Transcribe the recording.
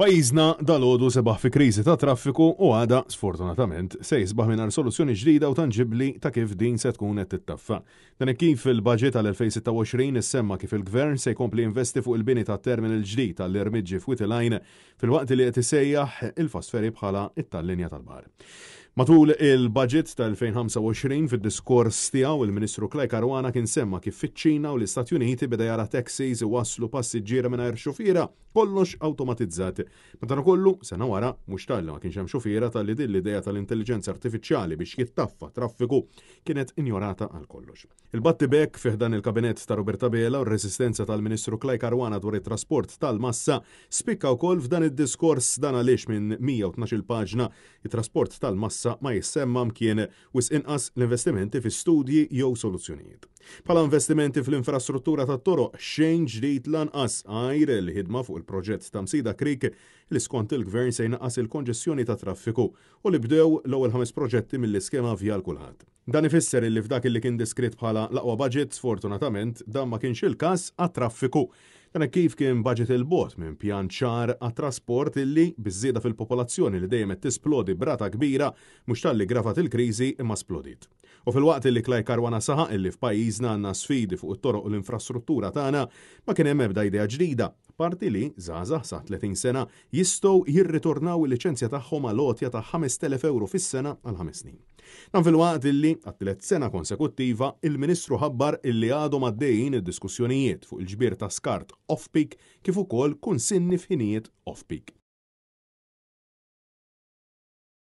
Pajjiżna dal-għodu sebaħ fi kriżi ta' traffiku u għada, sfortunatament, se jisbaħ mingħajr soluzzjoni ġdida u tanġibli ta' kif din se tkun qed tittaffa. Dan kif il-budget tal-2026 issemma kif il-Gvern se jkompli investi fuq il-bini ta' terminal ġdid tal-Irmiġġi f'Witilajn fil-waqt li qed isejjaħ il-fosferi bħala it-tal-linja tal-baħar. Matul il-budget tal-2025 fid-diskors tiegħu il-Ministru Klej Caruana kien semma kif fiċ-Ċina u l-Istati Uniti beda jara taxis waslu passiġġiera mingħajr xufiera kollox awtomatizzat. Madankollu sena wara mhux talli ma kienx hemm xufiera talli din l-idea tal-intelligenza artifiċjali biex jittaffa traffiku kienet injorata għal kollox. Il-battibek fih dan il-kabinett ta' Roberta Bela u r-resistenza tal-Ministru Klej Caruana dwar it-trasport tal-massa spikka wkoll f'dan id-diskors dan għaliex minn 112 paġna it-trasport tal-massa ma jissemma mkien wis inqas l-investimenti fi studji jew soluzzjonijiet. Bħala investimenti fl-infrastruttura tat-toroq xejn ġdid lanqas għajr il-ħidma fuq il-proġett ta' Msida Creek li skont il-Gvern se jnaqqas il-konġestjoni ta' traffiku u li bdew l-ewwel 5 proġetti mill-iskema via l-kulħadd. Dan ifisser li f'dak li kien diskritt bħala l-aqwa budget sfortunatament dan ma kienx il-każ għat-traffiku. Dan kif kien budget il-bot minn pjan ċar għat-trasport illi biż-żieda fil-popolazzjoni li dejjem qed tisplodi brata kbira mhux talli gravat il-kriżi imma splodit. U fil-waqt li Klej Caruana saħaq illi f'pajjiżna għandna sfidi fuq it-toroq u l-infrastruttura tagħna ma kien hemm ebda idea ġdida, parti li żgħażagħ sa 30 sena jistgħu jirritornaw il-liċenzja tagħhom għal għotja ta' 5,000 euro fis-sena għal 5 snin. Dan fil-waqt illi għat-3 sena konsekuttiva il-Ministru ħabbar illi għadhom għaddejjin id-diskussjonijiet fuq il-ġbir ta' skart off-peak kif ukoll kunsinni f'ħinijiet off-peak.